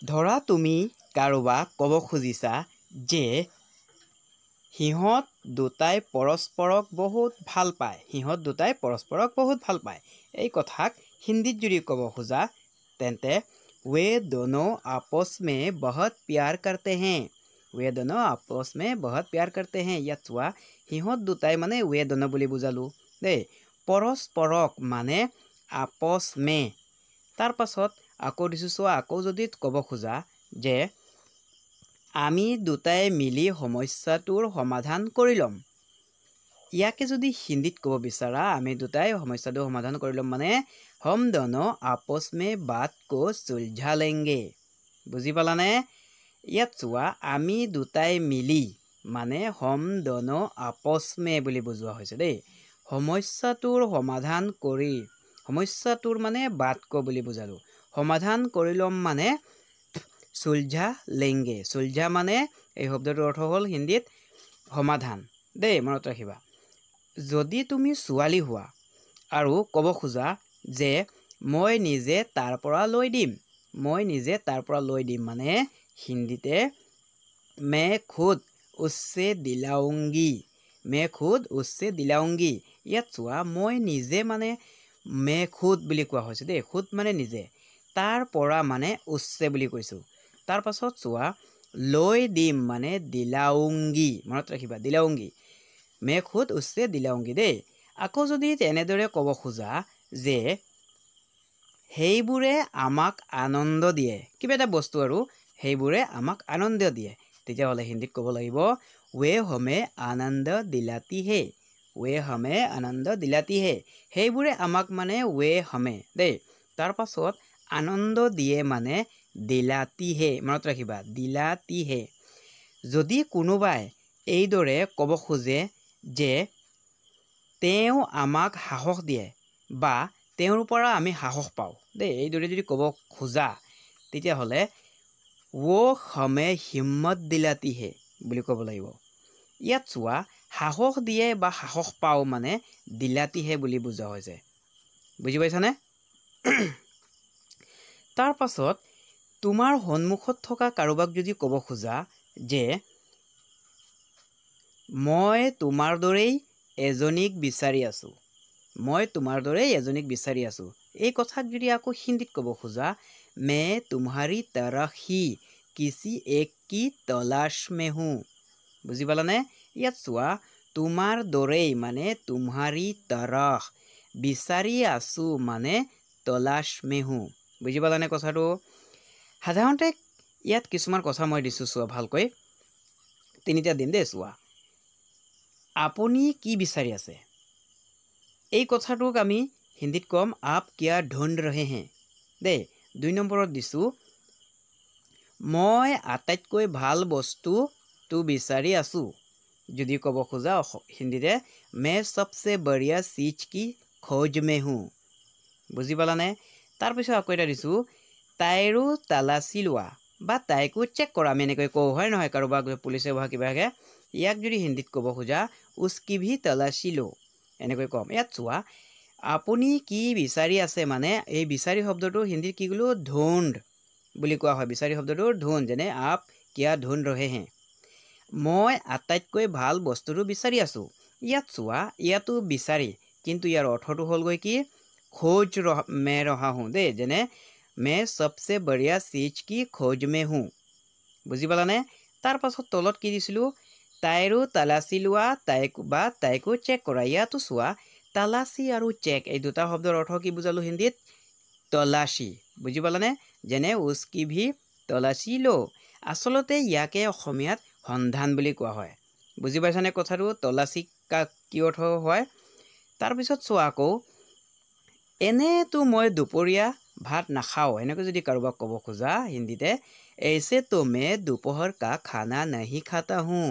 ধৰা তুমি কাৰোবাক ক'ব খুজিছা যে সিহঁত দুটাই পৰস্পৰক বহুত ভাল পায়। সিহঁত দুটাই পৰস্পৰক বহুত ভাল পায়। এই কথাক হিন্দীত যদি ক'ব খোজা তেন্তে वे दोनों आपस में बहुत प्यार करते हैं। वे दोनों आपस में बहुत प्यार करते हैं। ইয়াত চোৱা সিহঁত দুটাই মানে वे दोनों বুলি বুজালো দেই। পৰস্পৰক মানে আপস মে। তাৰ পাছত আকৌ দিছোঁ চোৱা, আকৌ যদি ক'ব খোজা যে আমি দুটাই মিলি সমস্যাটোৰ সমাধান কৰি ল'ম। ইয়াকে যদি হিন্দীত ক'ব বিচাৰা আমি দুটাই সমস্যাটো সমাধান কৰি ল'ম মানে हम दोनों आपस में बात को सुलझा लेंगे। বুজি পালানে? ইয়াত চোৱা আমি দুটাই মিলি মানে हम दोनों आपस में বুলি বুজোৱা হৈছে দেই। সমস্যাটোৰ সমাধান কৰি, সমস্যাটোৰ মানে বাত কো বুলি বুজালো। সমাধান কৰি ল'ম মানে সুলঝা লেংগে। সুলঝা মানে এই শব্দটোৰ অৰ্থ হ'ল হিন্দীত সমাধান দেই, মনত ৰাখিবা। যদি তুমি ছোৱালী হোৱা আৰু ক'ব খোজা যে মই নিজে তাৰ পৰা লৈ দিম, মই নিজে তাৰ পৰা লৈ দিম মানে হিন্দীতে मैं खुद उससे दिलाऊंगी। मैं खुद उससे दिलाऊंगी। ইয়াত চোৱা মই নিজে মানে मैं खुद বুলি কোৱা হৈছে দেই। खुद মানে নিজে, তাৰ পৰা মানে उससे বুলি কৈছোঁ। তাৰ পাছত চোৱা লৈ দিম মানে দিলাউংগি। মনত ৰাখিবা দিলাউংগি। मैं खुद उससे दिलाऊंगी দেই। আকৌ যদি তেনেদৰে ক'ব খোজা যে সেইবোৰে আমাক আনন্দ দিয়ে, কিবা এটা বস্তু আৰু সেইবোৰে আমাক আনন্দ দিয়ে, তেতিয়াহ'লে হিন্দীত ক'ব লাগিব वे हमें आनंद दिलाती है। वे हमें आनंद दिलाती है। সেইবোৰে আমাক মানে वे हमें দেই। তাৰ পাছত আনন্দ দিয়ে মানে দিলাতি হে। মনত ৰাখিবা দিলাতি হে। যদি কোনোবাই এইদৰে ক'ব খোজে যে তেওঁ আমাক সাহস দিয়ে বা তেওঁৰ পৰা আমি সাহস পাওঁ দেই, এইদৰে যদি ক'ব খোজা তেতিয়াহ'লে वो हमें हिम्मत दिलाती है বুলি ক'ব লাগিব। ইয়াত চোৱা সাহস দিয়ে বা সাহস পাওঁ মানে দিলাতি হে বুলি বুজোৱা হৈছে। বুজি পাইছানে? তাৰ পাছত তোমাৰ সন্মুখত থকা কাৰোবাক যদি ক'ব খোজা যে মই তোমাৰ দৰেই এজনীক বিচাৰি আছোঁ, মই তোমাৰ দৰেই এজনীক বিচাৰি আছোঁ, এই কথাক যদি আকৌ হিন্দীত ক'ব খোজা मैं तुम्हारी तरह ही किसी एक की तलाश में हूँ। বুজি পালানে? ইয়াত চোৱা তোমাৰ দৰেই মানে तुम्हारी तरह, বিচাৰি আছোঁ মানে তলাশ में हूँ। বুজি পালানে কথাটো? সাধাৰণতে ইয়াত কিছুমান কথা মই দিছোঁ চোৱা ভালকৈ, তিনিটা দিম দেই। চোৱা আপুনি কি বিচাৰি আছে, এই কথাটোক আমি হিন্দীত ক'ম आप क्या ढूंढ रहे हैं দেই। 2 নম্বৰত দিছোঁ মই আটাইতকৈ ভাল বস্তুটো বিচাৰি আছোঁ। যদি ক'ব খোজা হিন্দীতে मैं सबसे बढ़िया चीज की खोज में हूँ। বুজি পালানে? তাৰপিছত আকৌ এটা দিছোঁ তাইৰো তালাচী লোৱা বা তাইকো চেক কৰা। আমি এনেকৈ কওঁ হয় নহয়, কাৰোবাক পুলিচে বা কিবাকে। ইয়াক যদি হিন্দীত ক'ব খোজা उसकी भी तलाशी लो, এনেকৈ ক'ম। ইয়াত চোৱা আপুনি কি বিচাৰি আছে মানে এই বিচাৰি শব্দটো হিন্দীত কি ক'লো ঢুণ্ড বুলি কোৱা হয়। বিচাৰি শব্দটো ঢুণ্ড, যেনে आप क्या ढूंढ रहे हैं। মই আটাইতকৈ ভাল বস্তুটো বিচাৰি আছোঁ। ইয়াত চোৱা ইয়াতো বিচাৰি, কিন্তু ইয়াৰ অৰ্থটো হ'লগৈ কি खोज में रहा हूँ দেই, যেনে मैं सबसे बढ़िया चीज की खोज में हूँ। বুজি পালানে? তাৰ পাছত তলত কি দিছিলোঁ তাইৰো তালাচী লোৱা তাইকো বা তাইকো চেক কৰা। ইয়াতো চোৱা তালাচী আৰু চেক এই দুটা শব্দৰ অৰ্থ কি বুজালোঁ হিন্দীত তলাচী। বুজি পালানে? যেনে उसकी भी তলাচী লো। আচলতে ইয়াকে অসমীয়াত সন্ধান বুলি কোৱা হয়। বুজি পাইছানে কথাটো? তলাচী কি অৰ্থ হয়? তাৰপিছত চোৱা আকৌ এনেতো মই দুপৰীয়া ভাত নাখাওঁ, এনেকৈ যদি কাৰোবাক ক'ব খোজা হিন্দীতে ऐसे तो मैं दोपहर का खाना नहीं खाता हूँ।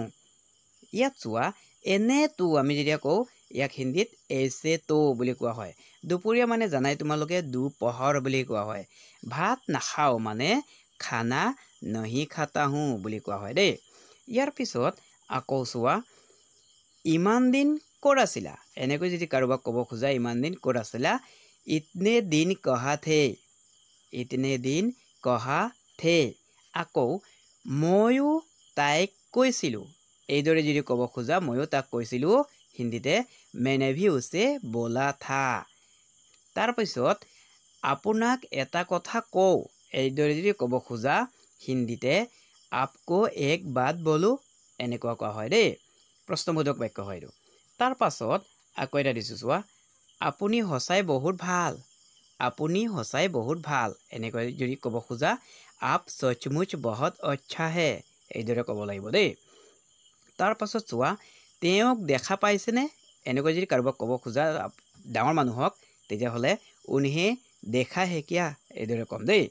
ইয়াত চোৱা এনেতো আমি যেতিয়া কওঁ ইয়াক হিন্দীত ऐसे तो বুলি কোৱা হয়। দুপৰীয়া মানে জানাই তোমালোকে দুপহৰ বুলি কোৱা হয়। ভাত নাখাওঁ মানে খানা नहीं खाता हूँ বুলি কোৱা হয় দেই। ইয়াৰ পিছত আকৌ চোৱা ইমান দিন ক'ত আছিলা, এনেকৈ যদি কাৰোবাক ক'ব খোজা ইমান দিন ক'ত আছিলা इतने दिन कहाँ थे, इतने दिन कहाँ थे। আকৌ ময়ো তাইক কৈছিলোঁ এইদৰে যদি ক'ব খোজা ময়ো তাক কৈছিলোঁ হিন্দীতে मैंने भी उसे बोला था। তাৰপিছত আপোনাক এটা কথা কওঁ এইদৰে যদি ক'ব খোজা হিন্দীতে आपको एक बात बोलूं এনেকুৱা কোৱা হয় দেই। প্ৰশ্নবোধক বাক্য হয় এইটো। তাৰ পাছত আকৌ এটা দিছোঁ চোৱা আপুনি সঁচাই বহুত ভাল আপুনি সঁচাই বহুত ভাল এনেকৈ যদি ক'ব খোজা आप सचमुच बहुत अच्छा है এইদৰে ক'ব লাগিব দেই। তাৰ পাছত চোৱা তেওঁক দেখা পাইছেনে এনেকৈ যদি কাৰোবাক ক'ব খোজা ডাঙৰ মানুহক তেতিয়াহ'লে উन्हें देखा है क्या এইদৰে ক'ম দেই।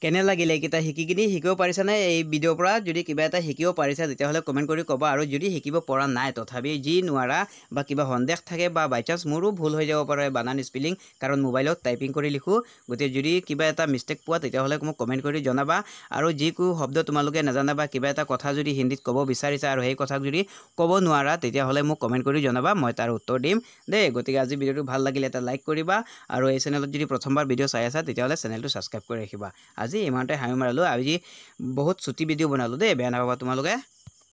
কেনে লাগিলে এইকেইটা শিকিব পাৰিছানে এই ভিডিঅ'ৰ পৰা যদি কিবা এটা শিকিব পাৰিছা তেতিয়াহ'লে কমেণ্ট কৰি ক'বা আৰু যদি শিকিব পৰা নাই তথাপি যি নোৱাৰা বা কিবা সন্দেহ থাকে বা বাই চান্স মোৰো ভুল হৈ যাব পাৰে বানান স্পেলিং কাৰণ মোবাইলত টাইপিং কৰি লিখোঁ গতিকে যদি কিবা এটা মিষ্টেক পোৱা তেতিয়াহ'লে মোক কমেণ্ট কৰি জনাবা আৰু যিকোনো শব্দ তোমালোকে নাজানা বা কিবা এটা কথা যদি হিন্দীত ক'ব বিচাৰিছা আৰু সেই কথা যদি ক'ব নোৱাৰা তেতিয়াহ'লে মোক কমেণ্ট কৰি জনাবা মই তাৰ উত্তৰ দিম দেই। গতিকে আজি ভিডিঅ'টো ভাল লাগিলে এটা লাইক কৰিবা আৰু এই চেনেলত যদি প্ৰথমবাৰ ভিডিঅ' চাই আছা তেতিয়াহ'লে চেনেলটো ছাবস্ক্ৰাইব কৰি ৰাখিবা। আজি ইমানতে হাঁহি মাৰিলোঁ আজি বহুত ছুটি ভিডিঅ' বনালোঁ দেই বেয়া নাপাবা তোমালোকে।